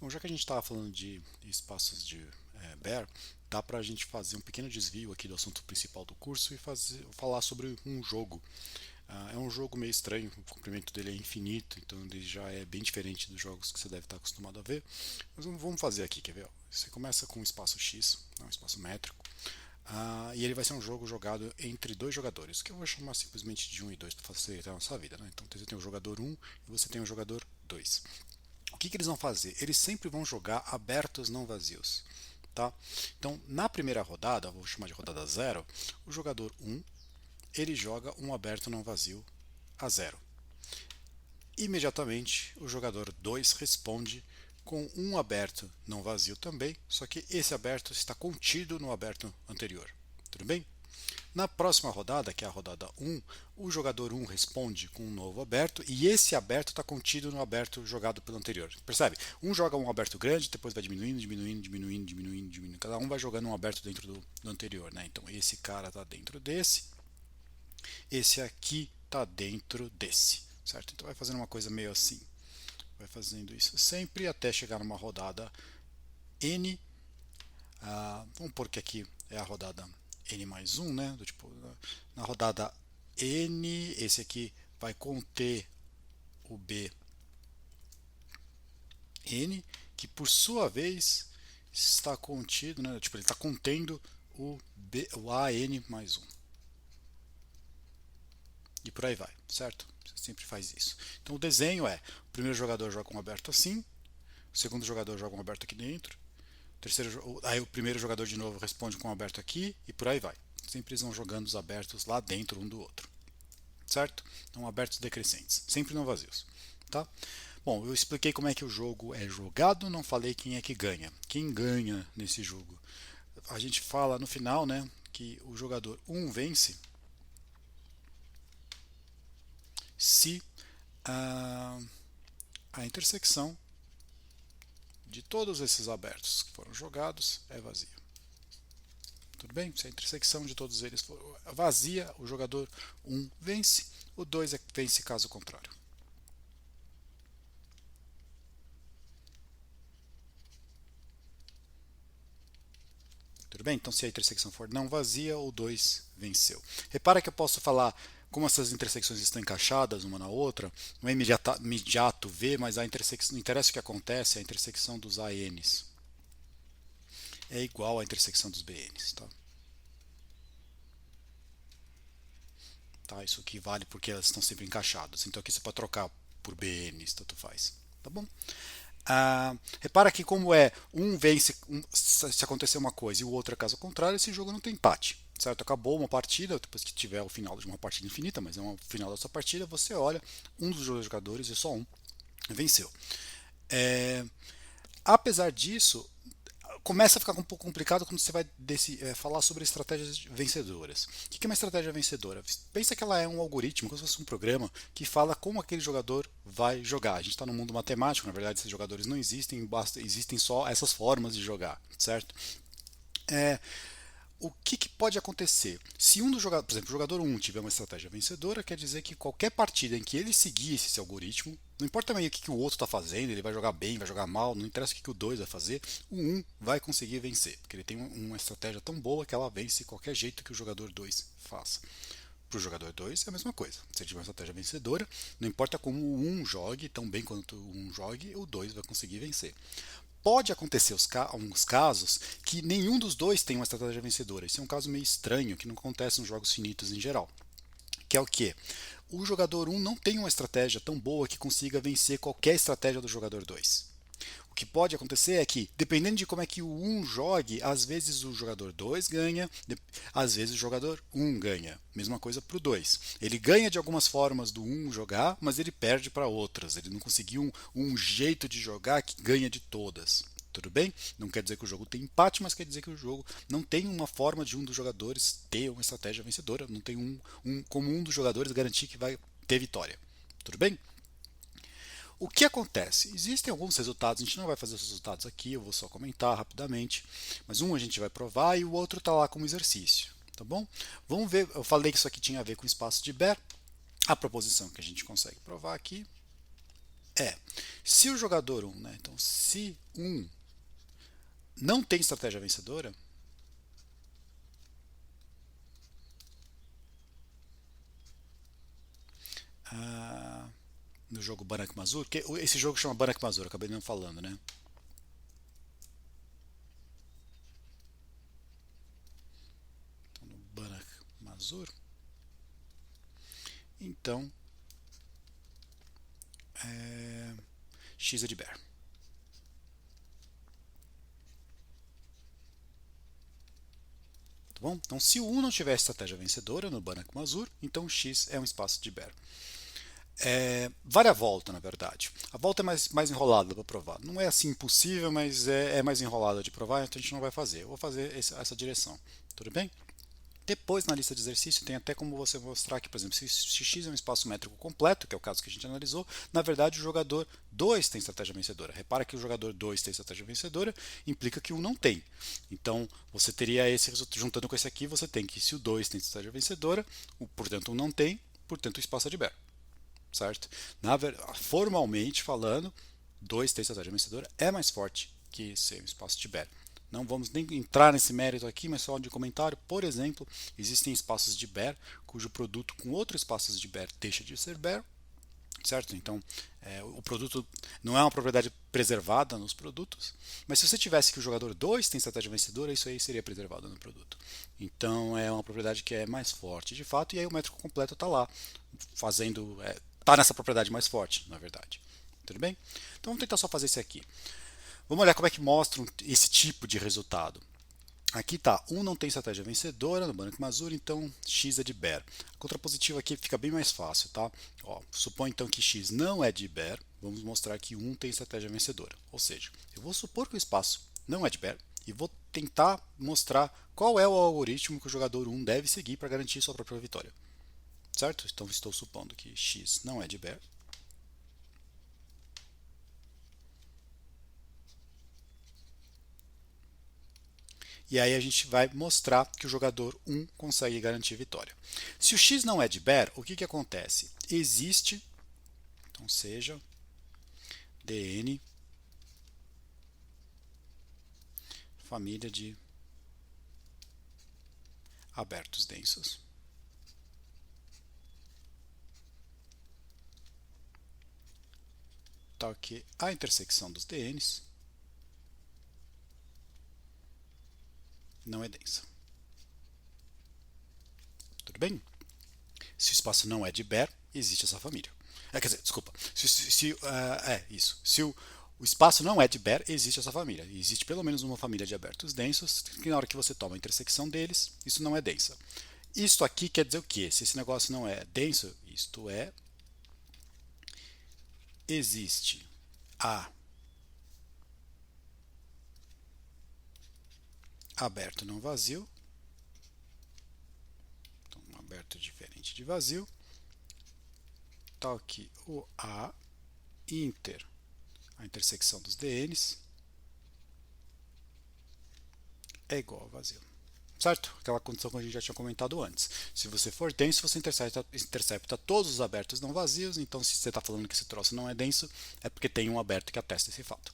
Bom, já que a gente estava falando de espaços de Bear, dá para a gente fazer um pequeno desvio aqui do assunto principal do curso e falar sobre um jogo. É um jogo meio estranho, o comprimento dele é infinito, então ele já é bem diferente dos jogos que você deve estar acostumado a ver. Mas vamos fazer aqui, quer ver? Você começa com um espaço X, um espaço métrico, e ele vai ser um jogo jogado entre dois jogadores, que eu vou chamar simplesmente de um e 2 para facilitar a nossa vida. Né? Então você tem o jogador um e você tem o jogador 2. O que eles vão fazer? Eles sempre vão jogar abertos não vazios. Tá? Então, na primeira rodada, vou chamar de rodada zero, o jogador um ele joga um aberto não vazio a zero. Imediatamente, o jogador 2 responde com um aberto não vazio também, só que esse aberto está contido no aberto anterior. Tudo bem? Na próxima rodada, que é a rodada um, o jogador um responde com um novo aberto e esse aberto está contido no aberto jogado pelo anterior. Percebe? Um joga um aberto grande, depois vai diminuindo, diminuindo, diminuindo, diminuindo, diminuindo. Cada um vai jogando um aberto dentro do anterior. Né? Então esse cara está dentro desse, esse aqui está dentro desse. Certo? Então vai fazendo uma coisa meio assim. Vai fazendo isso sempre até chegar numa rodada N. Vamos pôr que aqui é a rodada N mais um, né? Do tipo, na rodada N, esse aqui vai conter o B N, que por sua vez está contido, né? Tipo, ele está contendo o AN mais um. E por aí vai, certo? Você sempre faz isso. Então o desenho é: o primeiro jogador joga um aberto assim, o segundo jogador joga um aberto aqui dentro, aí o primeiro jogador de novo responde com um aberto aqui e por aí vai. Sempre eles vão jogando os abertos lá dentro um do outro, certo? Então abertos decrescentes, sempre não vazios, tá? Bom, eu expliquei como é que o jogo é jogado, não falei quem é que ganha. Quem ganha nesse jogo? A gente fala no final, né, que o jogador um vence se a, a intersecção de todos esses abertos que foram jogados é vazia. Tudo bem? Se a intersecção de todos eles for vazia, o jogador um vence, o 2 vence caso contrário. Tudo bem? Então, se a intersecção for não vazia, o 2 venceu. Repara que eu posso falar como essas intersecções estão encaixadas uma na outra, não é imediato ver, mas a intersecção, não interessa o que acontece, a intersecção dos ANs é igual à intersecção dos BNs. Tá? Isso aqui vale porque elas estão sempre encaixadas. Então aqui você pode trocar por BNs, tanto faz. Tá bom? Repara que como é um vence se acontecer uma coisa e o outro é caso contrário, esse jogo não tem empate. Certo? Acabou uma partida, depois que tiver o final de uma partida infinita, mas é o final da sua partida, você olha, um dos dois jogadores e só um venceu. É, apesar disso, começa a ficar um pouco complicado quando você vai falar sobre estratégias vencedoras. O que é uma estratégia vencedora? Pensa que ela é um algoritmo, como se fosse um programa que fala como aquele jogador vai jogar. A gente está no mundo matemático, na verdade, esses jogadores não existem, existem só essas formas de jogar, certo? É, o que pode acontecer? Se um dos jogadores, por exemplo, o jogador um tiver uma estratégia vencedora, quer dizer que qualquer partida em que ele seguir esse algoritmo, não importa meio o que o outro está fazendo, ele vai jogar bem, vai jogar mal, não interessa o que o 2 vai fazer, o um vai conseguir vencer, porque ele tem uma estratégia tão boa que ela vence de qualquer jeito que o jogador 2 faça. Para o jogador 2 é a mesma coisa. Se ele tiver uma estratégia vencedora, não importa como o 1 jogue, tão bem quanto o 1 jogue, o 2 vai conseguir vencer. Pode acontecer alguns casos que nenhum dos dois tem uma estratégia vencedora. Isso é um caso meio estranho que não acontece nos jogos finitos em geral. Que é o que? O jogador um não tem uma estratégia tão boa que consiga vencer qualquer estratégia do jogador 2. O que pode acontecer é que, dependendo de como é que o um jogue, às vezes o jogador 2 ganha, às vezes o jogador um ganha. Mesma coisa para o 2. Ele ganha de algumas formas do um jogar, mas ele perde para outras. Ele não conseguiu um jeito de jogar que ganha de todas. Tudo bem? Não quer dizer que o jogo tem empate, mas quer dizer que o jogo não tem uma forma de um dos jogadores ter uma estratégia vencedora. Não tem como um dos jogadores garantir que vai ter vitória. Tudo bem? O que acontece? Existem alguns resultados, a gente não vai fazer os resultados aqui, eu vou só comentar rapidamente, mas um a gente vai provar e o outro está lá como exercício, tá bom? Vamos ver, eu falei que isso aqui tinha a ver com espaço de Baire, a proposição que a gente consegue provar aqui é, se o jogador 1, né? Então, se 1 não tem estratégia vencedora, no jogo Banach Mazur, que esse jogo chama Banach Mazur, acabei não falando, né? Então, no Banach Mazur, então X é de Bear. Tá bom? Então, se o 1 não tiver estratégia vencedora no Banach Mazur, então X é um espaço de Bear. Vale a volta, na verdade. A volta é mais enrolada para provar. Não é assim impossível, mas é mais enrolada de provar, então a gente não vai fazer. Eu vou fazer essa direção. Tudo bem? Depois, na lista de exercício, tem até como você mostrar que, por exemplo, se x é um espaço métrico completo, que é o caso que a gente analisou, na verdade o jogador 2 tem estratégia vencedora. Repara que o jogador 2 tem estratégia vencedora, implica que o 1 não tem. Então, você teria esse resultado, juntando com esse aqui, você tem que se o 2 tem estratégia vencedora, portanto o 1 não tem, portanto o espaço é de Bear. Certo? Formalmente falando, 2 tem estratégia vencedora é mais forte que ser um espaço de Bear. Não vamos nem entrar nesse mérito aqui, mas só de comentário. Por exemplo, existem espaços de Bear cujo produto com outros espaços de Bear deixa de ser Bear, certo? Então, o produto não é uma propriedade preservada nos produtos, mas se você tivesse que o jogador 2 tem estratégia vencedora, isso aí seria preservado no produto. Então, é uma propriedade que é mais forte de fato, e aí o métrico completo está lá, fazendo. Está nessa propriedade mais forte, na verdade. Tudo bem? Então, vamos tentar só fazer isso aqui. Vamos olhar como é que mostra esse tipo de resultado. Aqui está, 1 não tem estratégia vencedora no Banach Mazur, então x é de Bear. A contrapositiva aqui fica bem mais fácil, tá? Ó, supõe então que x não é de Bear, vamos mostrar que 1 tem estratégia vencedora. Ou seja, eu vou supor que o espaço não é de Bear e vou tentar mostrar qual é o algoritmo que o jogador 1 deve seguir para garantir sua própria vitória. Certo? Então estou supondo que x não é de Bear. E aí a gente vai mostrar que o jogador 1 consegue garantir vitória. Se o x não é de Bear, o que acontece? Existe, então seja Dn família de abertos densos. Tal que a intersecção dos Dns não é densa. Tudo bem? Se o espaço não é de Bear, existe essa família. Quer dizer, desculpa. Isso. Se o espaço não é de Bear, existe essa família. Existe pelo menos uma família de abertos densos, que na hora que você toma a intersecção deles, isso não é densa. Isto aqui quer dizer o quê? Se esse negócio não é denso, isto é, existe A aberto não vazio, então aberto diferente de vazio, tal que o A inter a intersecção dos DNs é igual a vazio. Certo? Aquela condição que a gente já tinha comentado antes. Se você for denso, você intercepta todos os abertos não vazios, então se você está falando que esse troço não é denso, é porque tem um aberto que atesta esse fato.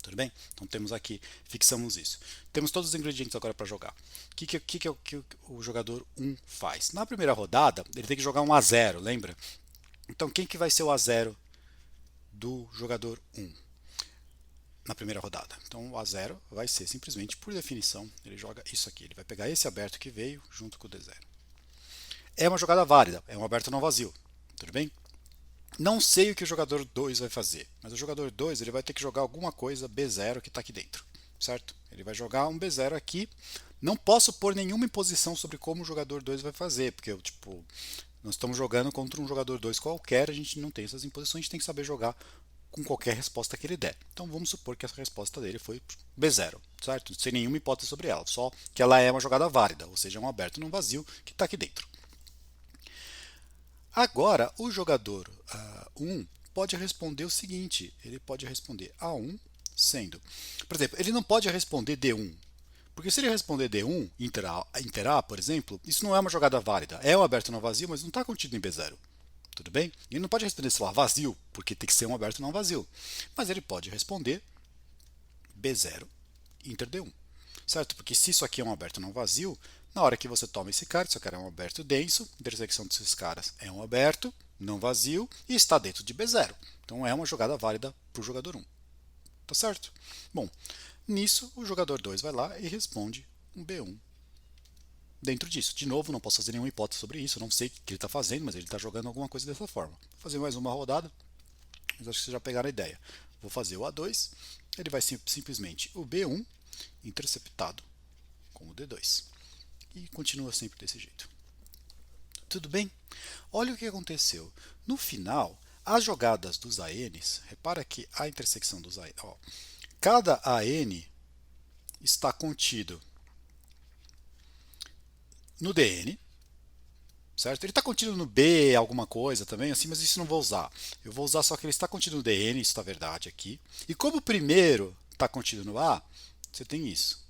Tudo bem? Então temos aqui, fixamos isso. Temos todos os ingredientes agora para jogar. O que o jogador 1 faz? Na primeira rodada, ele tem que jogar um A0, lembra? Então quem que vai ser o A0 do jogador 1? Na primeira rodada. Então o A0 vai ser simplesmente, por definição, ele joga isso aqui. Ele vai pegar esse aberto que veio junto com o D0. É uma jogada válida, é um aberto não vazio. Tudo bem? Não sei o que o jogador 2 vai fazer, mas o jogador 2 ele vai ter que jogar alguma coisa B0 que está aqui dentro, certo? Ele vai jogar um B0 aqui. Não posso pôr nenhuma imposição sobre como o jogador 2 vai fazer, porque nós estamos jogando contra um jogador 2 qualquer, a gente não tem essas imposições, a gente tem que saber jogar com qualquer resposta que ele der. Então vamos supor que essa resposta dele foi B0, certo? Sem nenhuma hipótese sobre ela, só que ela é uma jogada válida, ou seja, é um aberto não vazio que está aqui dentro. Agora, o jogador 1 pode responder o seguinte: ele pode responder A1 sendo. Por exemplo, ele não pode responder D1. Porque se ele responder D1, inter A, por exemplo, isso não é uma jogada válida. É um aberto não vazio, mas não está contido em B0. Tudo bem? Ele não pode responder, sei lá, vazio, porque tem que ser um aberto não vazio. Mas ele pode responder B0 inter D1. Certo? Porque se isso aqui é um aberto não vazio, na hora que você toma esse cara, esse cara é um aberto denso, intersecção desses caras é um aberto não vazio e está dentro de B0. Então é uma jogada válida para o jogador 1. Tá certo? Bom, nisso o jogador 2 vai lá e responde um B1 dentro disso. De novo, não posso fazer nenhuma hipótese sobre isso, não sei o que ele está fazendo, mas ele está jogando alguma coisa dessa forma. Vou fazer mais uma rodada, mas acho que vocês já pegaram a ideia. Vou fazer o A2, ele vai simplesmente o B1 interceptado com o D2. E continua sempre desse jeito. Tudo bem? Olha o que aconteceu. No final, as jogadas dos ANs, repara que a intersecção dos AN, cada AN está contido no DN, certo? Ele está contido no B, alguma coisa também, assim, mas isso não vou usar. Eu vou usar só que ele está contido no DN, isso está verdade aqui. E como o primeiro está contido no A, você tem isso,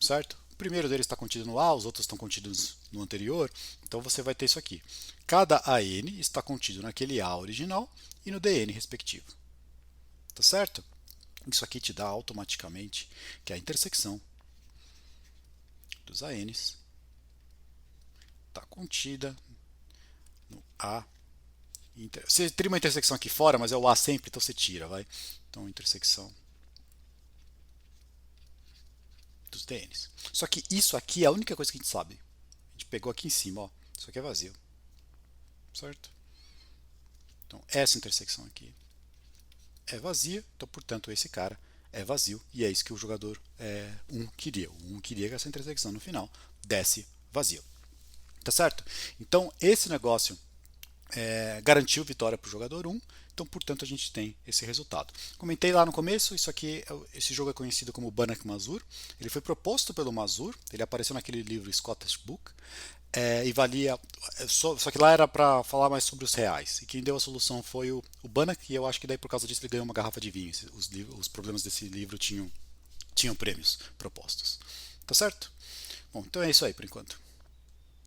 certo? O primeiro deles está contido no A, os outros estão contidos no anterior, então você vai ter isso aqui. Cada AN está contido naquele A original e no DN respectivo. Tá certo? Isso aqui te dá automaticamente que a intersecção dos ANs está contida no A. Você teria uma intersecção aqui fora, mas é o A sempre, então você tira, vai. Então, intersecção dos DNs. Só que isso aqui é a única coisa que a gente sabe. A gente pegou aqui em cima, ó. Isso aqui é vazio. Certo? Então, essa intersecção aqui é vazia, então, portanto, esse cara é vazio, e é isso que o jogador 1 queria. O 1 queria que essa intersecção no final desse vazio. Tá certo? Então, esse negócio garantiu vitória para o jogador 1, então, portanto, a gente tem esse resultado. Comentei lá no começo, esse jogo é conhecido como Banach Mazur. Ele foi proposto pelo Mazur, ele apareceu naquele livro Scottish Book, e valia. Só que lá era para falar mais sobre os reais. E quem deu a solução foi o Banach, e eu acho que daí por causa disso ele ganhou uma garrafa de vinho. Os problemas desse livro tinham prêmios propostos. Tá certo? Bom, então é isso aí por enquanto.